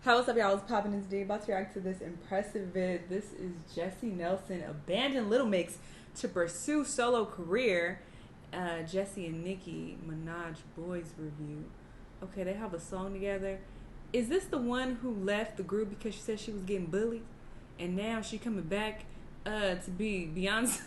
What's up, y'all? What's poppin'? This D. About to react to this impressive vid. This is Jesy Nelson abandoned Little Mix to pursue solo career. Jesy and Nicki Minaj BOYZ review. Okay, they have a song together. Is this the one who left the group because she said she was getting bullied, and now she coming back to be Beyonce?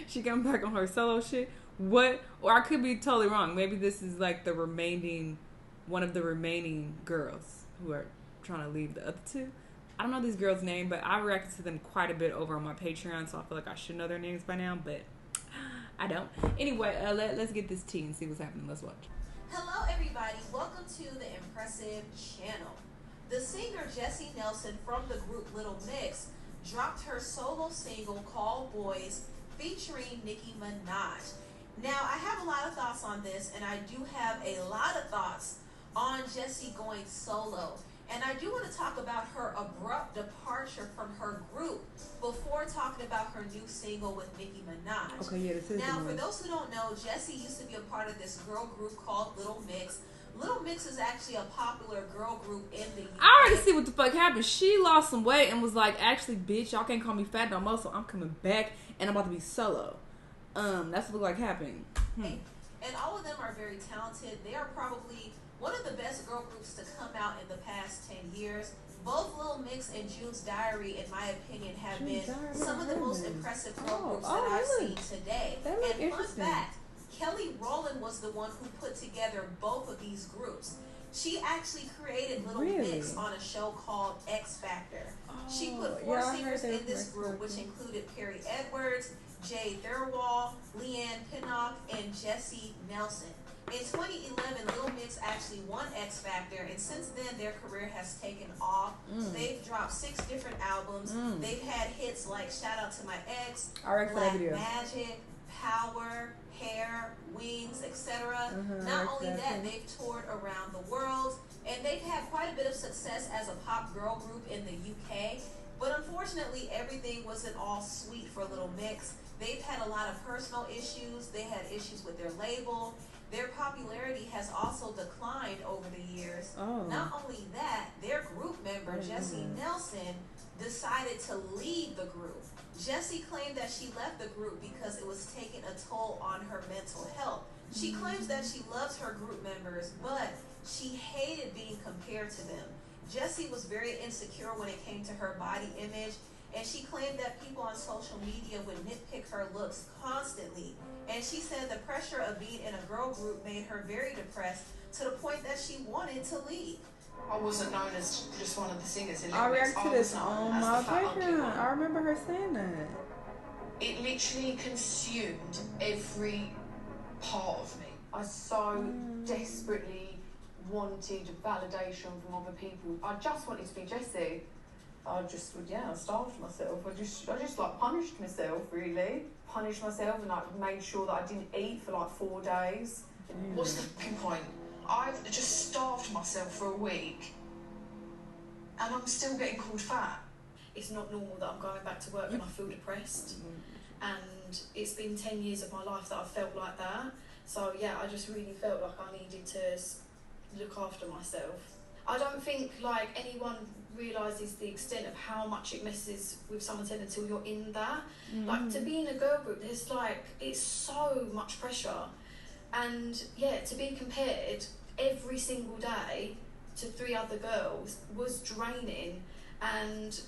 She coming back on her solo shit. What? Or I could be totally wrong. Maybe this is like one of the remaining girls who are trying to leave the other two. I don't know these girls' name, but I reacted to them quite a bit over on my Patreon, so I feel like I should know their names by now, but I don't. Anyway, let's get this tea and see what's happening. Let's watch. Hello everybody, welcome to the impressive channel. The singer Jesy Nelson from the group Little Mix dropped her solo single called BOYZ featuring Nicki Minaj. Now, I have a lot of thoughts on this, and I do have a lot of thoughts on Jesy going solo. And I do want to talk about her abrupt departure from her group before talking about her new single with Nicki Minaj. Okay, yeah, this is now, for those who don't know, Jesy used to be a part of this girl group called Little Mix. Little Mix is actually a popular girl group in the UK. I already see what the fuck happened. She lost some weight and was like, actually, bitch, y'all can't call me fat no more, so I'm coming back and I'm about to be solo. That's what looked like happening. And all of them are very talented. They are probably one of the best girl groups to come out in the past 10 years. Both Little Mix and June's Diary, in my opinion, have been some of the most impressive girl groups that I've seen today. And fun fact, Kelly Rowland was the one who put together both of these groups. She actually created Little Mix on a show called X Factor. She put four singers in this group, which included Perry Edwards, Jay Thirlwall, Leanne Pinnock, and Jesy Nelson. In 2011, Little Mix actually won X Factor, and since then their career has taken off. They've dropped 6 different albums. They've had hits like Shout Out to My Ex, Black Magic, Power, Hair, Wings, etc. Not only that, they've toured around the world, and they've had quite a bit of success as a pop girl group in the UK. But unfortunately, everything wasn't all sweet for Little Mix. They've had a lot of personal issues. They had issues with their label. Their popularity has also declined over the years. Not only that, their group member, Jesy Nelson, decided to leave the group. Jesy claimed that she left the group because it was taking a toll on her mental health. She claims that she loves her group members, but she hated being compared to them. Jesy was very insecure when it came to her body image, and she claimed that people on social media would nitpick her looks constantly. And she said the pressure of being in a girl group made her very depressed to the point that she wanted to leave. I wasn't known as just one of the singers in I reacted to this on my Patreon. I remember her saying that. It literally consumed every part of me. I so desperately wanted validation from other people. I just wanted to be Jesy. I starved myself. I just like punished myself, really. Punished myself and like made sure that I didn't eat for like 4 days. What's the point? I've just starved myself for a week and I'm still getting called fat. It's not normal that I'm going back to work and I feel depressed. And it's been 10 years of my life that I've felt like that. So yeah, I just really felt like I needed to look after myself. I don't think like anyone realises the extent of how much it messes with someone's head until you're in that. Like to be in a girl group, there's like, it's so much pressure. And yeah, to be compared every single day to 3 other girls was draining, and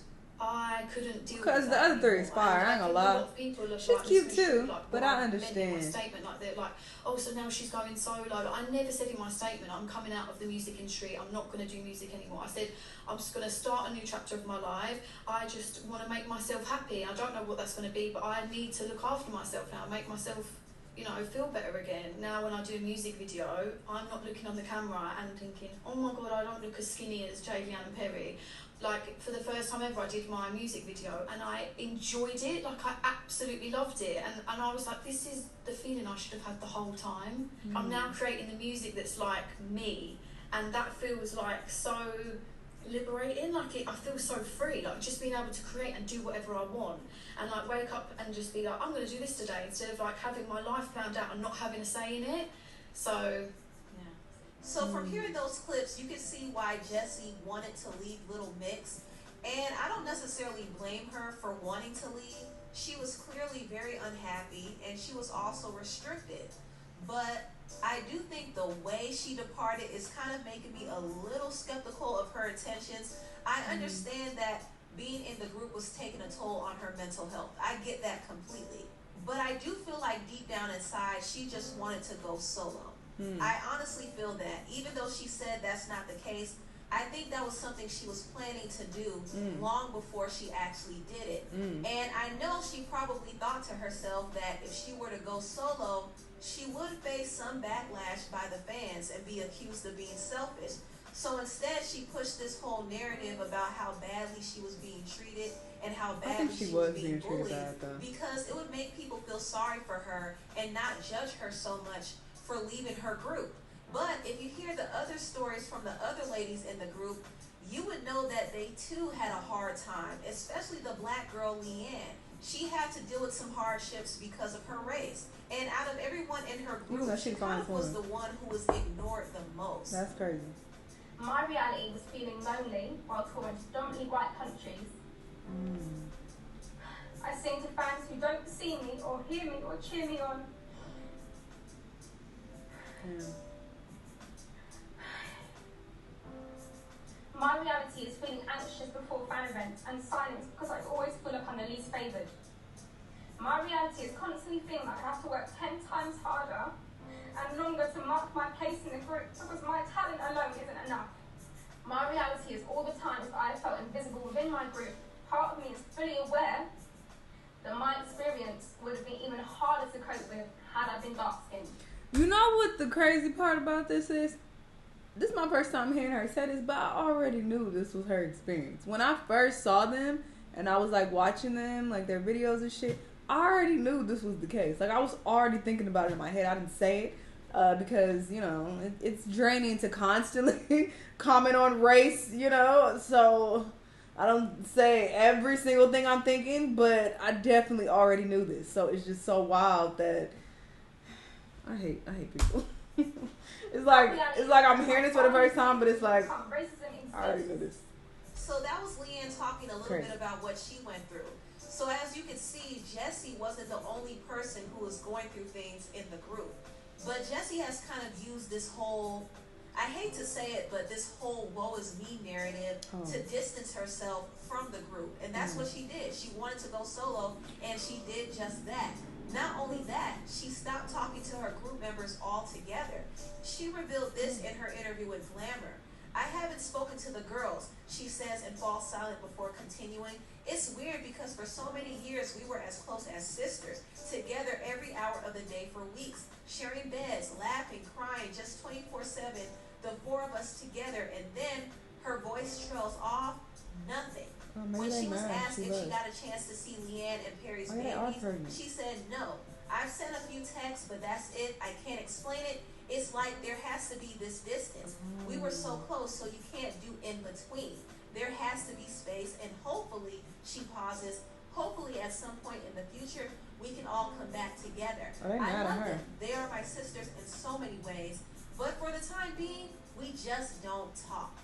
I couldn't deal with that. Because the other 3 is fire, I ain't gonna lie. She's cute too, but I understand. My statement, like they're like, oh, so now she's going solo. I never said in my statement, I'm coming out of the music industry, I'm not going to do music anymore. I said, I'm just going to start a new chapter of my life. I just want to make myself happy. I don't know what that's going to be, but I need to look after myself now, make myself, you know, feel better again. Now when I do a music video, I'm not looking on the camera and thinking, oh my God, I don't look as skinny as Leanne Perry. Like, for the first time ever, I did my music video and I enjoyed it. Like, I absolutely loved it. And I was like, this is the feeling I should have had the whole time. I'm now creating the music that's like me. And that feels like so liberating. Like, I feel so free. Like, just being able to create and do whatever I want. And, like, wake up and just be like, I'm going to do this today. Instead of, like, having my life planned out and not having a say in it. So, yeah. So from hearing those clips, you can see why Jesy wanted to leave Little Mix. And I don't necessarily blame her for wanting to leave. She was clearly very unhappy, and she was also restricted. But I do think the way she departed is kind of making me a little skeptical of her intentions. I understand that being in the group was taking a toll on her mental health. I get that completely. But I do feel like deep down inside, she just wanted to go solo. I honestly feel that. Even though she said that's not the case, I think that was something she was planning to do long before she actually did it. And I know she probably thought to herself that if she were to go solo, she would face some backlash by the fans and be accused of being selfish. So instead, she pushed this whole narrative about how badly she was being treated and how badly she was being bullied, because it would make people feel sorry for her and not judge her so much for leaving her group. But if you hear the other stories from the other ladies in the group, you would know that they too had a hard time, especially the black girl Leanne. She had to deal with some hardships because of her race. And out of everyone in her group, she kind of was the one who was ignored the most. That's crazy. My reality was feeling lonely while touring predominantly white countries. I sing to fans who don't see me or hear me or cheer me on. My reality is feeling anxious before fan events and silence because I always feel like I'm the least favoured. My reality is constantly feeling like I have to work 10 times harder and longer to mark my place in the group because my talent alone isn't enough. My reality is all the times that I felt invisible within my group. Part of me is fully aware that my experience would have been even harder to cope with had I been dark-skinned. You know what the crazy part about this is? This is my first time hearing her say this, but I already knew this was her experience. When I first saw them and I was like watching them, like their videos and shit, I already knew this was the case. Like I was already thinking about it in my head. I didn't say it because, you know, it's draining to constantly comment on race, you know. So I don't say every single thing I'm thinking, but I definitely already knew this. So it's just so wild that I hate people. It's like I'm hearing this for the first time, but it's like I already knew this. So that was Leanne talking a little bit about what she went through. So as you can see, Jesy wasn't the only person who was going through things in the group. But Jesy has kind of used this whole, I hate to say it, but this whole woe is me narrative to distance herself from the group. And that's what she did. She wanted to go solo, and she did just that. Not only that, she stopped talking to her group members altogether. She revealed this in her interview with Glamour. I haven't spoken to the girls, she says, and falls silent before continuing. It's weird because for so many years we were as close as sisters, together every hour of the day for weeks, sharing beds, laughing, crying, just 24/7, the four of us together. And then her voice trails off, nothing. When she was asked if she got a chance to see Leanne and Perry's babies, she said no. I've sent a few texts, but that's it. I can't explain it. It's like there has to be this distance. We were so close, so you can't do in between. There has to be space, and hopefully, she pauses, hopefully at some point in the future, we can all come back together. I love them. They are my sisters in so many ways, but for the time being, we just don't talk.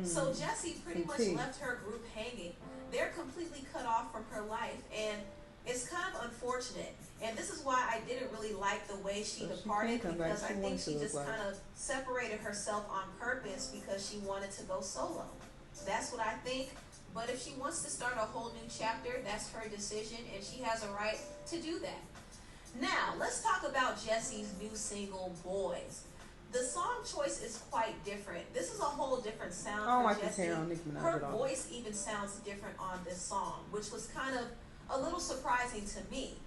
So Jesy pretty much left her group hanging. They're completely cut off from her life, and it's kind of unfortunate. And this is why I didn't really like the way she departed, because I think she just kind of separated herself on purpose because she wanted to go solo. That's what I think. But if she wants to start a whole new chapter, that's her decision, and she has a right to do that. Now, let's talk about Jesy's new single, Boys. The song choice is quite different. This is a whole different sound for Jesy. Her voice even sounds different on this song, which was kind of a little surprising to me.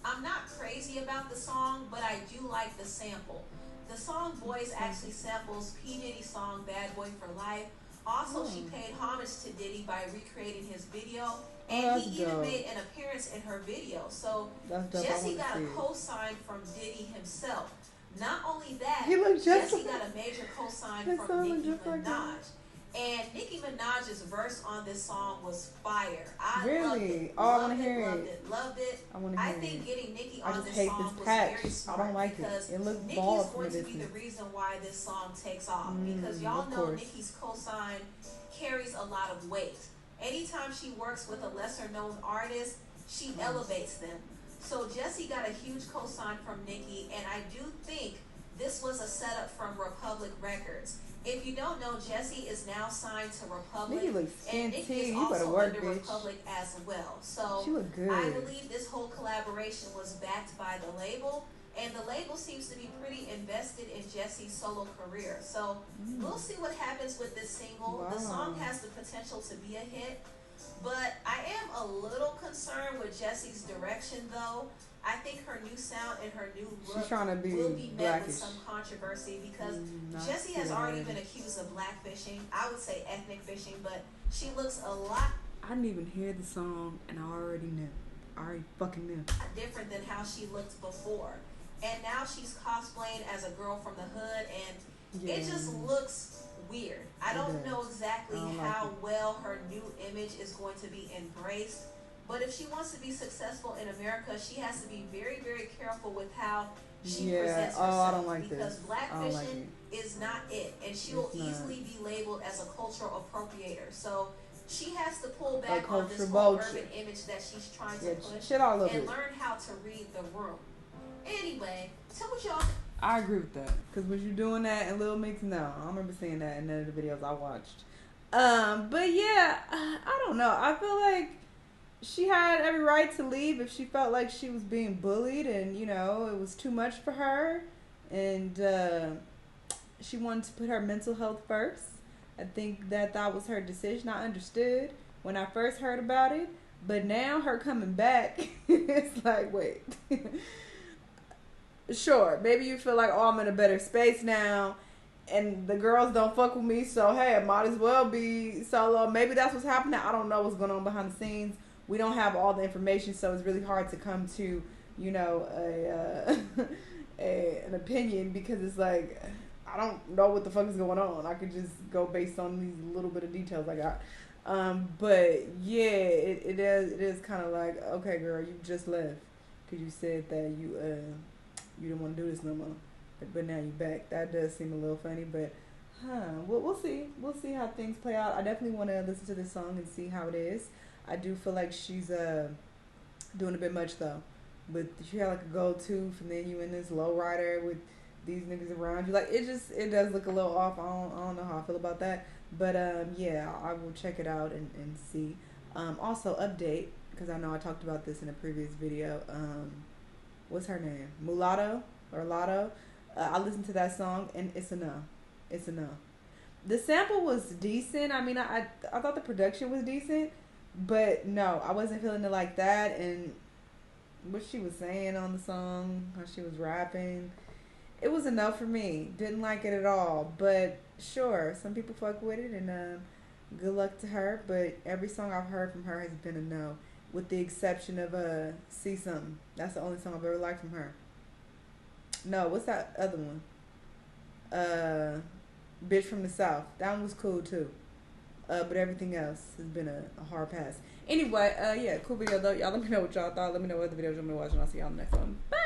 I'm not crazy about the song, but I do like the sample. The song Boys actually samples P. Diddy's song Bad Boy for Life. Also, she paid homage to Diddy by recreating his video, and he even made an appearance in her video. So Jesy got a co-sign from Diddy himself. Not only that, Jesy got a major co-sign from Nicki Minaj. And Nicki Minaj's verse on this song was fire. I Really? loved it. Oh, I want to hear Loved it. it. Loved it. I want to hear I think it. getting Nicki I on just this hate song this was patch. very smart I don't like because it. It looks Nicki bald is from going a to be the distance. reason why this song takes off. Because y'all Of know course. Nicki's cosign carries a lot of weight. Anytime she works with a lesser known artist, she elevates them. So Jesy got a huge cosign from Nicki, and I do think this was a setup from Republic Records. If you don't know, Jesy is now signed to Republic, Nicki looks and skinty. Nicki is You better also work, under bitch. Republic as well. So She look good. I believe this whole collaboration was backed by the label, and the label seems to be pretty invested in Jesy's solo career. So we'll see what happens with this single. The song has the potential to be a hit, but I am a little concerned with Jesy's direction, though. I think her new sound and her new look She's trying to be will be met blackish. with some controversy because not Jesy has too already bad. been accused of blackfishing. I would say ethnic fishing, but she looks a lot I didn't even hear the song, and I already knew. I already fucking knew. different than how she looked before. And now she's cosplaying as a girl from the hood, and it just looks weird. I don't know exactly how well her new image is going to be embraced. But if she wants to be successful in America, she has to be very, very careful with how she presents herself. I don't like because this. blackfishing is not it. And she will easily be labeled as a cultural appropriator. So she has to pull back on this whole urban image that she's trying to push and learn how to read the room. Anyway, tell what y'all. I agree with that. Because was you doing that in Little Mix? No. I remember seeing that in none of the videos I watched. But yeah, I don't know. I feel like she had every right to leave if she felt like she was being bullied and, you know, it was too much for her. And she wanted to put her mental health first. I think that was her decision. I understood when I first heard about it. But now her coming back, it's like, wait. Sure, maybe you feel like, oh, I'm in a better space now. And the girls don't fuck with me. So, hey, I might as well be solo. Maybe that's what's happening. I don't know what's going on behind the scenes. We don't have all the information, so it's really hard to come to, you know, an opinion because it's like I don't know what the fuck is going on. I could just go based on these little bit of details I got. But yeah, it is kind of like, okay, girl, you just left because you said that you didn't want to do this no more, but now you back. That does seem a little funny, but we'll see. We'll see how things play out. I definitely want to listen to this song and see how it is. I do feel like she's doing a bit much though. But she had like a go-to from then you in this low rider with these niggas around you. Like it does look a little off. I don't know how I feel about that. But yeah, I will check it out and see. Also update, because I know I talked about this in a previous video. What's her name? Mulatto or Lotto. I listened to that song and it's enough. It's enough. The sample was decent. I mean, I thought the production was decent. But no, I wasn't feeling it like that. And what she was saying on the song, how she was rapping, it was enough for me. Didn't like it at all. But sure, some people fuck with it, and good luck to her. But every song I've heard from her has been a no, with the exception of See Something. That's the only song I've ever liked from her. No, what's that other one? Bitch from the South. That one was cool too. But everything else has been a hard pass. Anyway, yeah, cool video though. Y'all let me know what y'all thought. Let me know what other videos you want me to watch, and I'll see y'all in the next one. Bye!